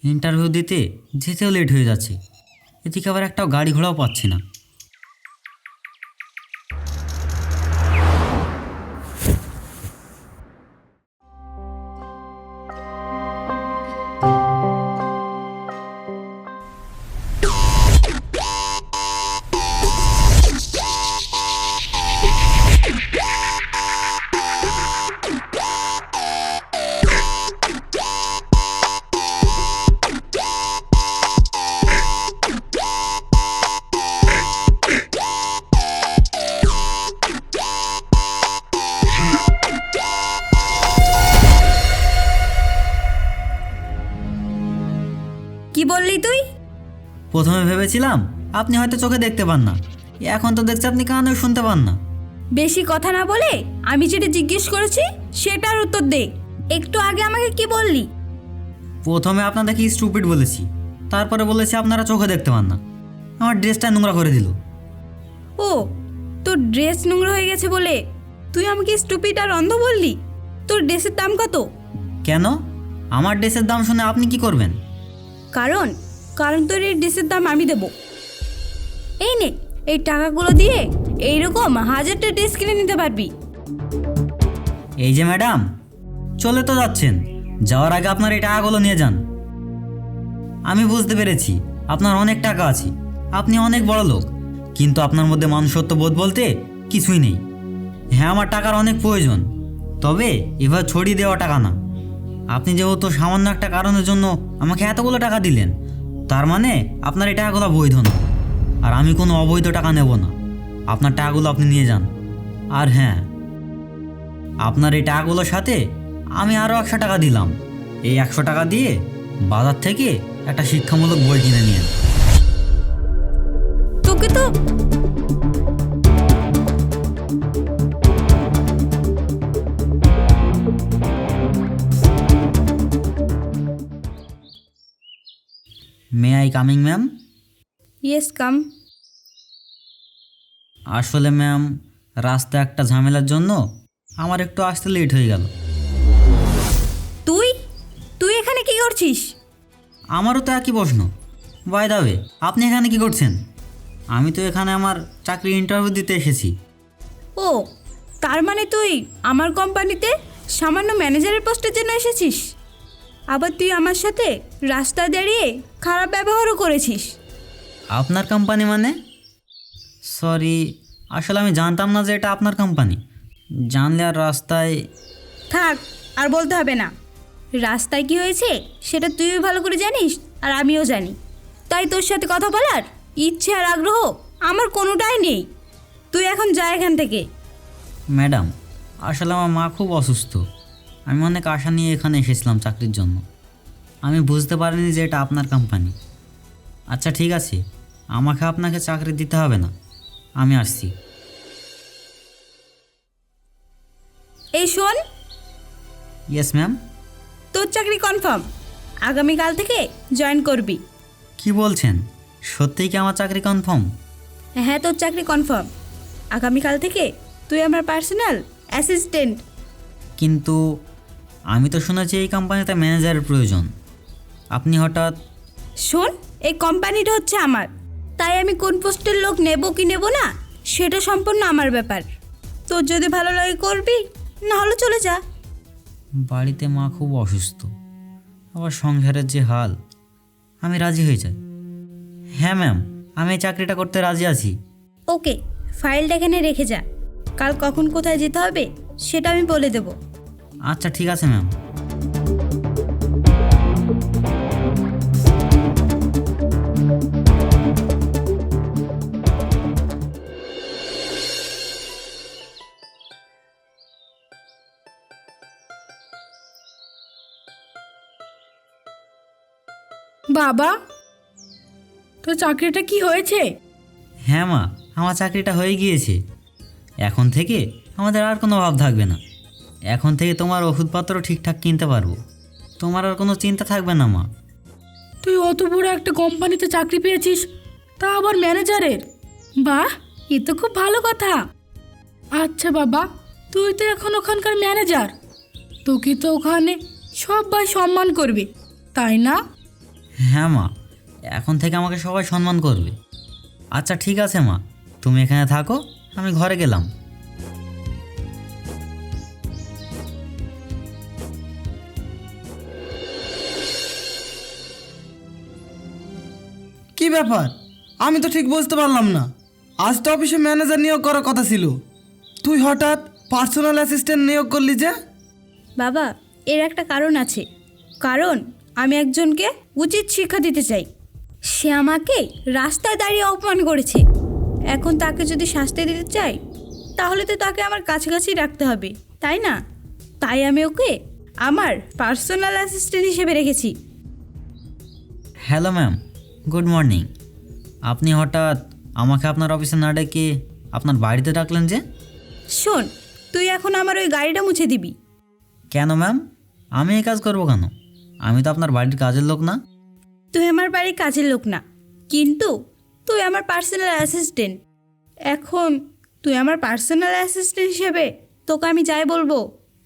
Interview দিতে যেতেও late হয়ে যাচ্ছে, এদিকে আবার একটাও গাড়ি ঘোড়াও পাচ্ছি না। কি বললি তুই? প্রথমে ভেবেছিলাম আপনি হয়তো চোখে দেখতে পান না, এখন তো দেখছি আপনি কানেও শুনতে পান না। বেশি কথা না বলে আমি যেটা জিজ্ঞেস করেছি সেটার উত্তর দে। একটু আগে আমাকে কি বললি? প্রথমে আপনাদেরকে স্টুপিড বলেছি, তারপরে বলেছি আপনারা চোখে দেখতে পান না। আমার ড্রেসটা নোংরা করে দিল। ও, তোর ড্রেস নোংরা হয়ে গেছে বলে তুই আমাকে স্টুপিড আর অন্ধ বললি? তোর ড্রেসের দাম কত? কেন? আমার ড্রেসের দাম শুনে আপনি কি করবেন? কারণ কারণ তোর এই ড্রেসের দাম আমি দেবো। এই নে, এই টাকাগুলো দিয়ে এইরকম 1000টা ড্রেস কিনে নিতে পারবি। এই যে ম্যাডাম, চলে তো যাচ্ছেন, যাওয়ার আগে আপনার এই টাকাগুলো নিয়ে যান। আমি বুঝতে পেরেছি আপনার অনেক টাকা আছে, আপনি অনেক বড় লোক, কিন্তু আপনার মধ্যে মানুষত্ব বোধ বলতে কিছুই নেই। হ্যাঁ, আমার টাকার অনেক প্রয়োজন, তবে এবার ছড়িয়ে দেওয়া টাকা না। আপনি যেহেতু সামান্য একটা কারণের জন্য আমাকে এতগুলো টাকা দিলেন, তার মানে আপনার এই টাকাগুলো বৈধ না, আর আমি কোনো অবৈধ টাকা নেব না। আপনার টাকাগুলো আপনি নিয়ে যান। আর হ্যাঁ, আপনার এই টাকাগুলোর সাথে আমি আরও 100 টাকা দিলাম। এই 100 টাকা দিয়ে বাজার থেকে একটা শিক্ষামূলক বই কিনে নিন। তোকে তো may I coming ma'am? Yes come. আসলে ম্যাম, রাস্তায় একটা ঝামেলার জন্য আমার একটু আসতে লেট হয়ে গেল। তুই তুই এখানে কি করছিস? আমারও তো একই প্রশ্ন। বাই দ্য ওয়ে, আপনি এখানে কি করছেন? আমি তো এখানে আমার চাকরি ইন্টারভিউ দিতে এসেছি। ও, তার মানে তুই আমার কোম্পানিতে সামান্য ম্যানেজারের পোস্টের জন্য এসেছিস? আবার তুই আমার সাথে রাস্তায় দাঁড়িয়ে খারাপ ব্যবহারও করেছিস। আপনার কোম্পানি মানে? সরি, আসলে আমি জানতাম না যে এটা আপনার কোম্পানি। জানলে আর রাস্তায়... থাক, আর বলতে হবে না। রাস্তায় কি হয়েছে সেটা তুইও ভালো করে জানিস, আর আমিও জানি। তাই তোর সাথে কথা বলার ইচ্ছে আর আগ্রহ আমার কোনোটাই নেই। তুই এখন যা এখান থেকে। ম্যাডাম, আসলে আমার মা খুব অসুস্থ। আমি অনেক আশা নিয়ে এখানে এসেছিলাম চাকরির জন্য। আমি বুঝতে পারিনি যে এটা আপনার কোম্পানি। আচ্ছা ঠিক আছে, আমাকে আপনাকে চাকরি দিতে হবে না, আমি আসছি। এই শোন, ইয়েস ম্যাম। তোর চাকরি কনফার্ম। আগামীকাল থেকে জয়েন করবি। কি বলছেন? সত্যিই কি আমার চাকরি কনফার্ম? হ্যাঁ, তোর চাকরি কনফার্ম। আগামীকাল থেকে তুই আমার পার্সোনাল অ্যাসিস্ট্যান্ট। কিন্তু আমি তো শুনেছি এই কোম্পানিতে ম্যানেজারের প্রয়োজন। আপনি হঠাৎ... শোন, এই কোম্পানিটা হচ্ছে আমার, তাই আমি কোন পোস্টের লোক নেব কি নেব না সেটা সম্পূর্ণ আমার ব্যাপার। তোর যদি ভালো লাগে করবি, না হলে চলে যা। বাড়িতে মা খুব অসুস্থ, আবার সংসারের যে হাল, আমি রাজি হয়ে যাই। হ্যাঁ ম্যাম, আমি এই চাকরিটা করতে রাজি আছি। ওকে, ফাইলটা এখানে রেখে যা। কাল কখন কোথায় যেতে হবে সেটা আমি বলে দেব। আচ্ছা ঠিক আছে ম্যাম। বাবা, তোর চাকরিটা কি হয়েছে? হ্যাঁ মা, আমার চাকরিটা হয়ে গিয়েছে। এখন থেকে আমাদের আর কোনো অভাব থাকবে না। এখন থেকে তোমার ওষুধপত্র ঠিকঠাক কিনতে পারবো। তোমার আর কোনো চিন্তা থাকবে না মা। তুই অত বড় একটা কোম্পানিতে চাকরি পেয়েছিস, তা আবার ম্যানেজারের। বাহ, এ তো খুব ভালো কথা। আচ্ছা বাবা, তুই তো এখন ওখানকার ম্যানেজার, তোকে তো ওখানে সবাই সম্মান করবে, তাই না? হ্যাঁ মা, এখন থেকে আমাকে সবাই সম্মান করবে। আচ্ছা ঠিক আছে মা, তুমি এখানে থাকো, আমি ঘরে গেলাম। কি ব্যাপার? আমি তো ঠিক বুঝতে পারলাম না। আজ তো অফিসে ম্যানেজার নিয়োগ করার কথা ছিল, তুই হঠাৎ পার্সোনাল অ্যাসিস্ট্যান্ট নিয়োগ করলি যে? বাবা, এর একটা কারণ আছে। কারণ আমি একজনকে উচিত শিক্ষা দিতে চাই। সে আমাকে রাস্তায় দাঁড়িয়ে অপমান করেছে। এখন তাকে যদি শাস্তি দিতে চাই, তাহলে তো তাকে আমার কাছাকাছি রাখতে হবে, তাই না? তাই আমি ওকে আমার পার্সোনাল অ্যাসিস্ট্যান্ট হিসেবে রেখেছি। Hello ma'am, good morning. আপনি হঠাৎ আমাকে আপনার অফিসে না ডেকে আপনার বাড়িতে ডাকলেন যে? শোন, তুই এখন আমার ওই গাড়িটা মুছে দিবি। কেন ম্যাম, আমি এই কাজ করবো কেন? আমি তো আপনার বাড়ির কাজের লোক না। তুই আমার বাড়ির কাজের লোক না, কিন্তু তুই আমার পার্সোনাল অ্যাসিস্ট্যান্ট। এখন তুই আমার পার্সোনাল অ্যাসিস্ট্যান্ট হিসেবে তোকে আমি যাই বলবো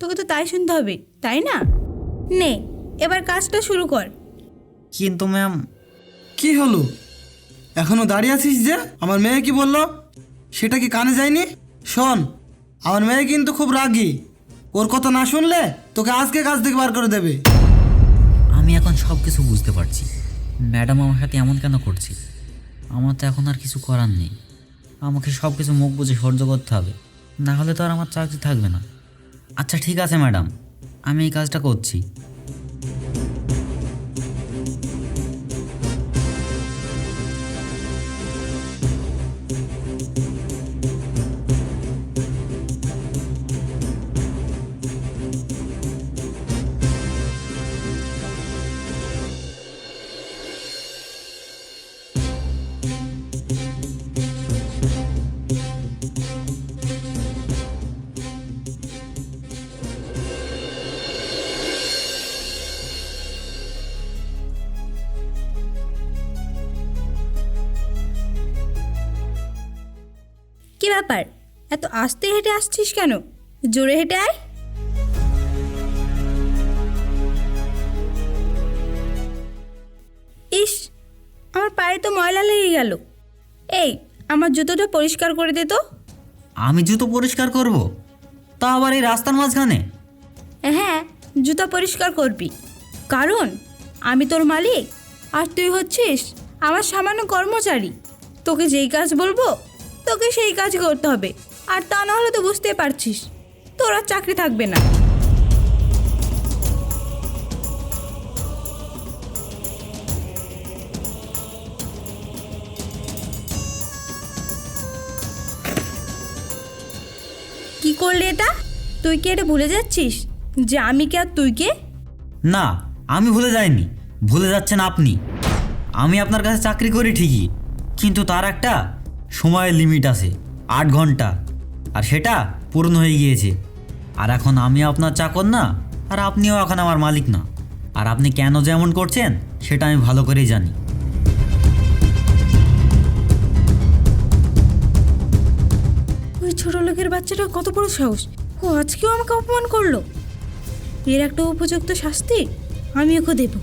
তোকে তো তাই শুনতে হবে, তাই না? নে, এবার কাজটা শুরু কর। কিন্তু ম্যাম, কি হলো? এখনো দাঁড়িয়ে আছিস যে? আমার মেয়ে কি বললো সেটা কি কানে যায়নি? শোন, আমার মেয়ে কিন্তু খুব রাগী, ওর কথা না শুনলে তোকে আজকে কাজ থেকে বার করে দেবে। আমি এখন সব কিছু বুঝতে পারছি। ম্যাডাম আমার সাথে এমন কেন করছে? আমার তো এখন আর কিছু করার নেই। আমাকে সব কিছু মুখ বুঝে সহ্য করতে হবে, না হলে তো আর আমার চাকরি থাকবে না। আচ্ছা ঠিক আছে ম্যাডাম, আমি এই কাজটা করছি। কি ব্যাপার, এত আস্তে হেঁটে আসছিস কেন? জোরে হেঁটে আয়। ইস, আমার পায়ে তো ময়লা লেগে গেল। এই, আমার জুতোটা পরিষ্কার করে দে তো। আমি জুতো পরিষ্কার করব? তা আবার এই রাস্তার মাঝখানে? হ্যাঁ, জুতো পরিষ্কার করবি, কারণ আমি তোর মালিক আর তুই হচ্ছিস আমার সামান্য কর্মচারী। তোকে যেই কাজ বলবো তোকে সেই কাজ করতে হবে, আর তা না হলে তো বুঝতেই পারছিস তোর আর চাকরি থাকবে না। কি করলি এটা? তুই কি এটা ভুলে যাচ্ছিস যে আমি কে আর তুই কে? না, আমি ভুলে যাইনি, ভুলে যাচ্ছেন আপনি। আমি আপনার কাছে চাকরি করি ঠিকই, কিন্তু তার একটা সময়ের লিমিট আছে, 8 ঘন্টা, আর সেটা পূর্ণ হয়ে গিয়েছে। আর এখন আমি আপনার চাকর না, আর আপনিও এখন আমার মালিক না। আর আপনি কেন যেমন করছেন সেটা আমি ভালো করেই জানি। ওই ছোট লোকের বাচ্চাটা কত বড় সাহস! ও আজকেও আমাকে অপমান করলো। এর একটা উপযুক্ত শাস্তি আমি ওকে দেব।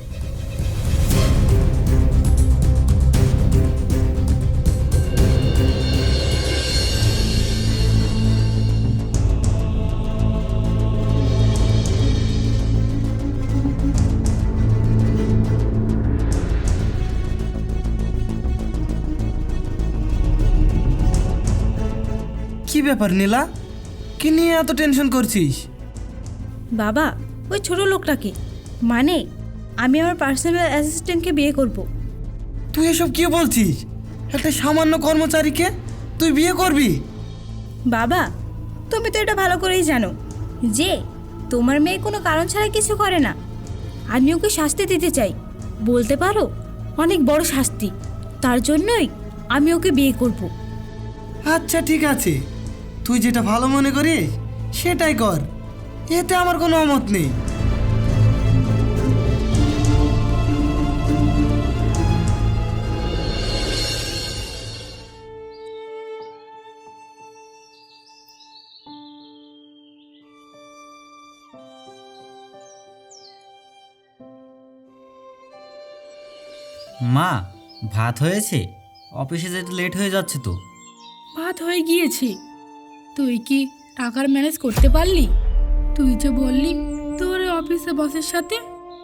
কি ব্যাপার নীলা, কি নিয়ে এত টেনশন করছিস? বাবা, ওই ছোট লোকটাকে, মানে আমি আমার পার্সোনাল অ্যাসিস্ট্যান্টকে বিয়ে করব। তুই এসব কি বলছিস? একটা সামান্য কর্মচারীকে তুই বিয়ে করবি? বাবা, তুমি তো এটা ভালো করেই জানো যে তোমার মেয়ে কোনো কারণ ছাড়া কিছু করে না। আমি ওকে শাস্তি দিতে চাই, বলতে পারো অনেক বড় শাস্তি। তার জন্যই আমি ওকে বিয়ে করব। আচ্ছা ঠিক আছে, তুই যেটা ভালো মনে করিস সেটাই কর, এতে আমার কোনো অমত নেই। মা, ভাত হয়েছে? অফিসে যেতে লেট হয়ে যাচ্ছে তো। ভাত হয়ে গিয়েছে। তুই কি টাকার ম্যানেজ করতে পারলি? তুই যে বললি তোর ওই অফিসে বসের সাথে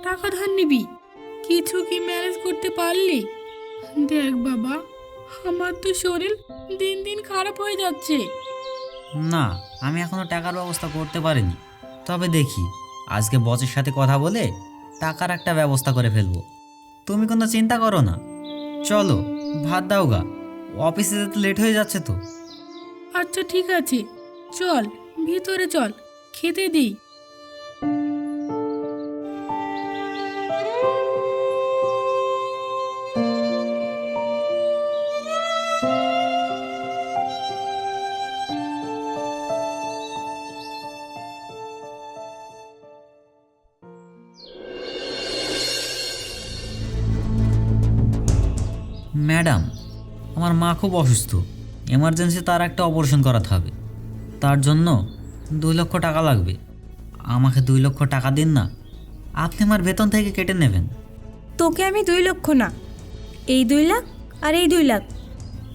টাকা ধার নিবি, কিছু কি ম্যানেজ করতে পারলি? দেখ বাবা, আমার তো শরীর দিন দিন খারাপ হয়ে যাচ্ছে। না, আমি এখনো টাকার ব্যবস্থা করতে পারিনি। তবে দেখি, আজকে বসের সাথে কথা বলে টাকার একটা ব্যবস্থা করে ফেলবো। তুমি কোনো চিন্তা করো না। চলো, ভাত দাও গা, অফিসে যেতে লেট হয়ে যাচ্ছে তো। আচ্ছা ঠিক আছে, চল ভিতরে চল, খেতে দিই। ম্যাডাম, আমার মা খুব অসুস্থ। এমার্জেন্সি তার একটা অপারেশন করাতে হবে। তার জন্য 2 লক্ষ টাকা লাগবে। আমাকে 2 লক্ষ টাকা দিন না, আপনি আমার বেতন থেকে কেটে নেবেন। তোকে আমি 2 লক্ষ না, এই 2 লাখ আর এই 2 লাখ,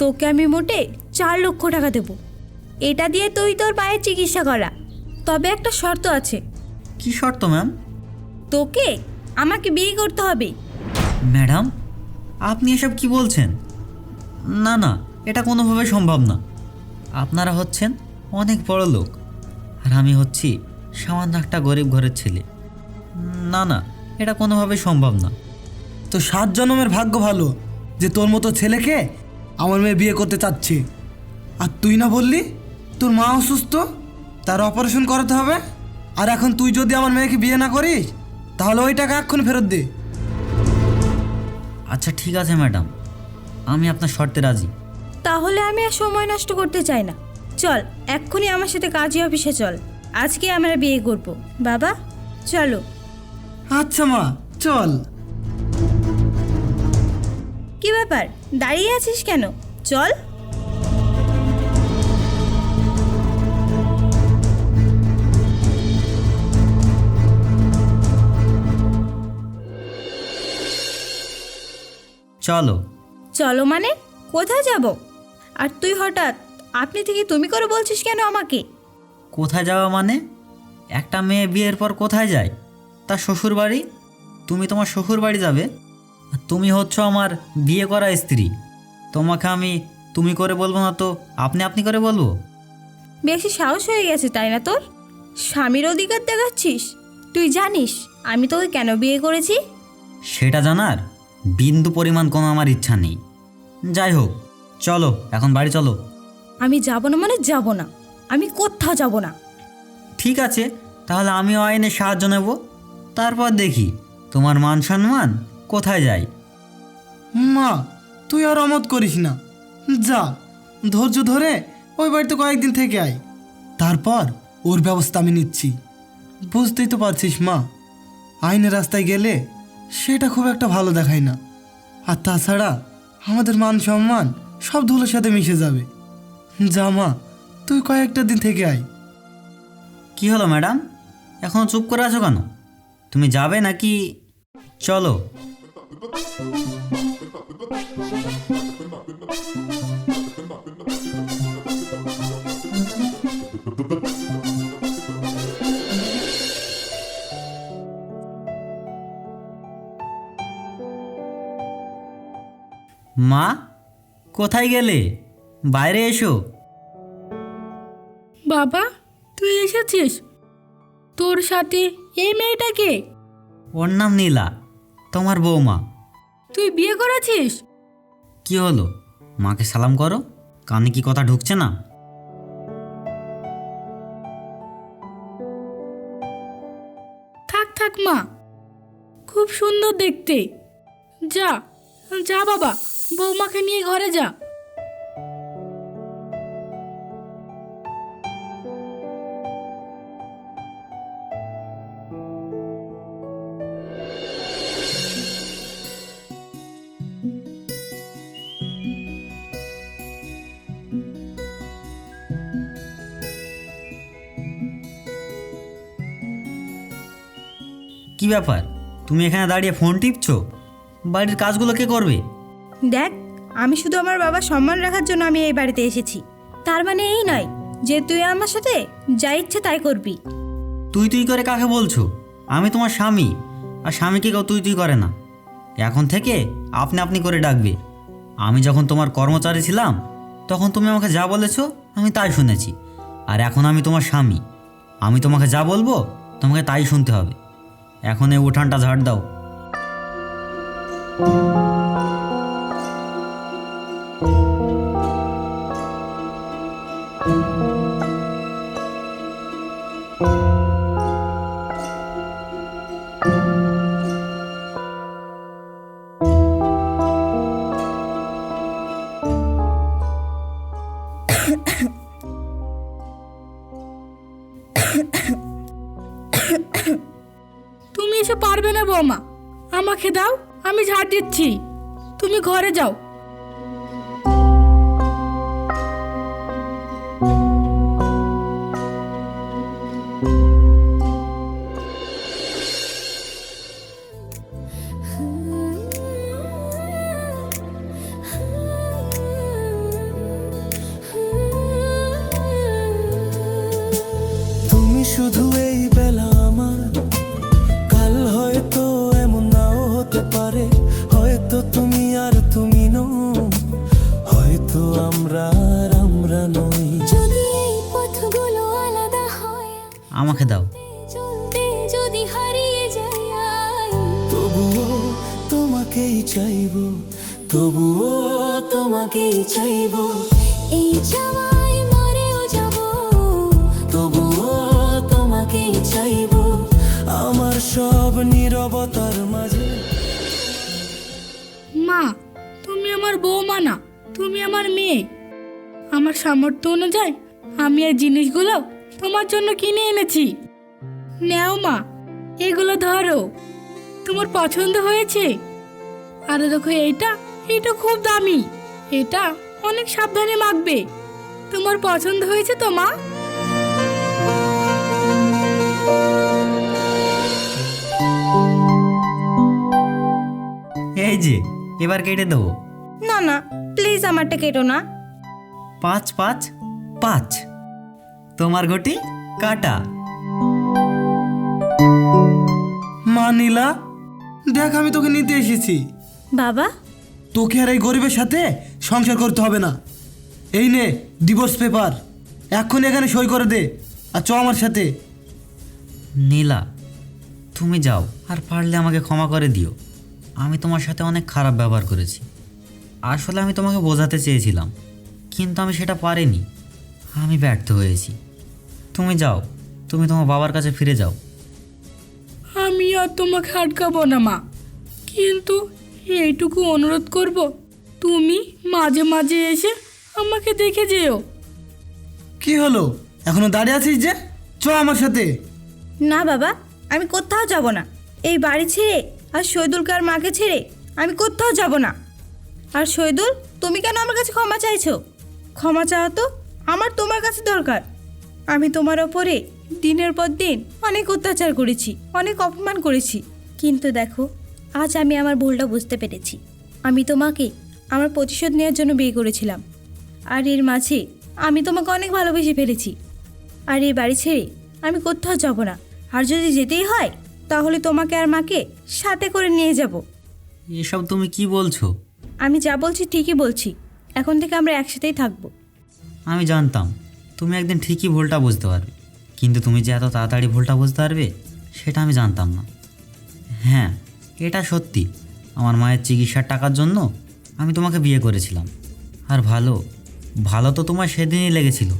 তোকে আমি মোটে 4 লক্ষ টাকা দেব। এটা দিয়ে তুই তোর পায়ের চিকিৎসা করা। তবে একটা শর্ত আছে, কি শর্ত ম্যাম? তোকে আমাকে বিয়ে করতে হবে। ম্যাডাম, আপনি এসব কি বলছেন? না না, এটা কোনোভাবে সম্ভব না। আপনারা হচ্ছেন অনেক বড় লোক, আর আমি হচ্ছি সামান্য একটা গরিব ঘরের ছেলে। না না, এটা কোনোভাবে সম্ভব না। তো 7 জন্মের ভাগ্য ভালো যে তোর মতো ছেলেকে আমার মেয়ে বিয়ে করতে চাচ্ছে। আর তুই না বললি তোর মা অসুস্থ, তার অপারেশন করাতে হবে? আর এখন তুই যদি আমার মেয়েকে বিয়ে না করিস তাহলে ওই টাকা এক্ষুনি ফেরত দে। আচ্ছা ঠিক আছে ম্যাডাম, আমি আপনার শর্তে রাজি। তাহলে আমি আর সময় নষ্ট করতে চাই না। চল এক্ষুনি আমার সাথে কাজী অফিসে চল, আজকে আমরা বিয়ে করব। বাবা চলো। আচ্ছা মা, চল। কি ব্যাপার, দাঁড়িয়ে আছিস কেন? চল। চলো। চলো মানে কোথায় যাব? আর তুই হঠাৎ আপনি থেকে তুমি করে বলছিস কেন আমাকে? কোথায় যাওয়া মানে? একটা মেয়ে বিয়ের পর কোথায় যায়? তার শ্বশুর বাড়ি। তুমি তোমার শ্বশুর বাড়ি যাবে। আর তুমি হচ্ছ আমার বিয়ে করা স্ত্রী। তোমাকে আমি তুমি করে বলবো না তো আপনি আপনি করে বলবো? বেশি সাহস হয়ে গেছে তাই না তোর? স্বামীর অধিকার দেখাচ্ছিস? তুই জানিস আমি তোকে কেন বিয়ে করেছি? সেটা জানার বিন্দু পরিমাণ কোনো আমার ইচ্ছা নেই। যাই হোক, চলো এখন বাড়ি চলো। আমি যাব না মানে যাব না, আমি কোথাও যাব না। ঠিক আছে, তাহলে আমিও আইনের সাহায্য নেব। তারপর দেখি তোমার মান সম্মান কোথায় যায়। মা, তুই আর অমত করিস না। যা, ধৈর্য ধরে ওই বাড়িতে কয়েকদিন থেকে আয়, তারপর ওর ব্যবস্থা আমি নিচ্ছি। বুঝতেই তো পারছিস মা, আইনের রাস্তায় গেলে সেটা খুব একটা ভালো দেখায় না। আর তাছাড়া আমাদের মান সম্মান সব ধুলোর সাথে মিশে যাবে। যা মা, তুই কয়েকটা দিন থেকে আয়। কি হলো ম্যাডাম, এখনো চুপ করে আছো কেন? তুমি যাবে নাকি? চলো। মা, কোথায় গেলে? বাইরে এসো। বাবা, তুই এসেছিস? তোর সাথে এই মেয়েটাকে? ওর নাম নীলা, তোমার বৌমা। তুই বিয়ে করেছিস? কি হলো, মাকে সালাম করো। কানে কি কথা ঢুকছে না? থাক থাক মা, খুব সুন্দর দেখতে। যা যা বাবা, বৌমাকে নিয়ে ঘরে যা। কি ব্যাপার, তুমি এখানে দাঁড়িয়ে ফোন টিপছো? বাড়ির কাজগুলো কে করবে? দেখ, আমি শুধু আমার বাবার সম্মান রাখার জন্য আমি এই বাড়িতে এসেছি। তার মানে এই নয় যে তুই আমার সাথে যা ইচ্ছে তাই করবি। তুই তুই করে কাকে বলছো? আমি তোমার স্বামী, আর স্বামীকে কেউ তুই তুই করে না। এখন থেকে আপনি আপনি করে ডাকবে। আমি যখন তোমার কর্মচারী ছিলাম তখন তুমি আমাকে যা বলেছো আমি তাই শুনেছি, আর এখন আমি তোমার স্বামী। আমি তোমাকে যা বলবো তোমাকে তাই শুনতে হবে। এখন এই উঠানটা ঝাড় দাও। তুমি এসে পারবে না বৌমা, আমাকে দাও, আমি ঝাড় দিচ্ছি। তুমি ঘরে যাও। তুমি শুধু এই বেলা আমার, কাল হয়তো এমন নাও হতে পারে। হয়তো তুমি আর তুমি নও, হয়তো আমরা আর আমরা নই। যদি এই পথগুলো আলাদা হয়, আমাকে দাও। চলতে যদি হারিয়ে যাই, তবুও তোমাকেই চাইবো, তবুও তোমাকেই চাইবো। এই চাওয়ায় মরেও যাব, তবুও তোমাকেই চাইবো। আমার সব নীরবতার মাঝে। মা, তুমি আমার বৌমা না, তুমি আমার মেয়ে। আমার সামর্থ্য অনুযায়ী আমি এই জিনিসগুলো তোমার জন্য কিনে এনেছি। নেও মা, এগুলো ধরো। তোমার পছন্দ হয়েছে? আর দেখো এইটা, এটা খুব দামি। এটা অনেক সাবধানে মাখবে। তোমার পছন্দ হয়েছে তো মা? এই যে, এবার কেটে দেবো। না না, প্লিজ আমারটা কেটো না। 5 5 5। তোমার ঘটি কাটা। মা নীলা, দেখ আমি তোকে নিতে এসেছি। বাবা, তোকে আর এই গরিবের সাথে সংসার করতে হবে না। এই নে ডিভোর্স পেপার, এক্ষুনি এখানে সই করে দে আর চ আমার সাথে। নীলা, তুমি যাও, আর পারলে আমাকে ক্ষমা করে দিও। আমি তোমার সাথে অনেক খারাপ ব্যবহার করেছি। আসলে আমি তোমাকে বোঝাতে চেয়েছিলাম, কিন্তু আমি সেটা পারিনি। আমি ব্যর্থ হয়েছি। তুমি যাও, তুমি তোমার বাবার কাছে ফিরে যাও। আমি আর তোমাকে আটকাবো না মা, কিন্তু এইটুকু অনুরোধ করব, তুমি মাঝে মাঝে এসে আমাকে দেখে যেও। কি হলো, এখনো দাঁড়িয়ে আছিস যে? চ আমার সাথে। না বাবা, আমি কোথাও যাব না। এই বাড়ি ছেড়ে আর শহীদুলকে আর মাকে ছেড়ে আমি কোথাও যাব না। আর শহীদুল, তুমি কেন আমার কাছে ক্ষমা চাইছো? ক্ষমা চাওয়া তো আমার তোমার কাছে দরকার। আমি তোমার ওপরে দিনের পর দিন অনেক অত্যাচার করেছি, অনেক অপমান করেছি, কিন্তু দেখো আজ আমি আমার ভুলটা বুঝতে পেরেছি। আমি তোমাকে আমার প্রতিশোধ নেওয়ার জন্য বিয়ে করেছিলাম, আর এর মাঝে আমি তোমাকে অনেক ভালোবেসে ফেলেছি। আর এই বাড়ি ছেড়ে আমি কোথাও যাব না। আর যদি যেতেই হয় তাহলে তোমাকে আর মাকে সাথে করে নিয়ে যাব। এসব তুমি কি বলছো? আমি যা বলছি ঠিকই বলছি। এখন থেকে আমরা একসাথেই থাকবো। আমি জানতাম তুমি একদিন ঠিকই ভুলটা বুঝতে পারবে, কিন্তু তুমি যে এত তাড়াতাড়ি ভুলটা বুঝতে পারবে সেটা আমি জানতাম না। হ্যাঁ, এটা সত্যি, আমার মায়ের চিকিৎসার টাকার জন্য আমি তোমাকে বিয়ে করেছিলাম। আর ভালো ভালো তো তোমার সেদিনই লেগেছিল,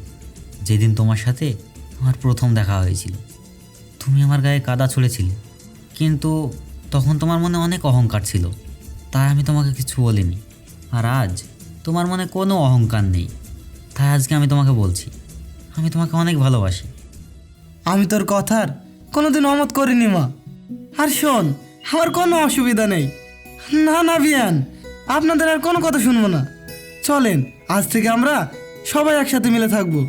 যেদিন তোমার সাথে আমার প্রথম দেখা হয়েছিল। তুমি আমার গায়ে কাদা ছুঁড়েছিলে, কিন্তু তখন তোমার মনে অনেক অহংকার ছিল, তাই আমি তোমাকে কিছু বলিনি। আর আজ তোমার মনে কোনো অহংকার নেই, তাই আজকে আমি তোমাকে বলছি আমি তোমাকে অনেক ভালোবাসি। আমি তোর কথার কোনোদিন অমত করিনি মা। আর শোন, আমার কোনো অসুবিধা নেই। না না বিয়ান, আপনাদের আর কোনো কথা শুনবো না। চলেন, আজ থেকে আমরা সবাই একসাথে মিলে থাকবো।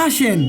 আসেন।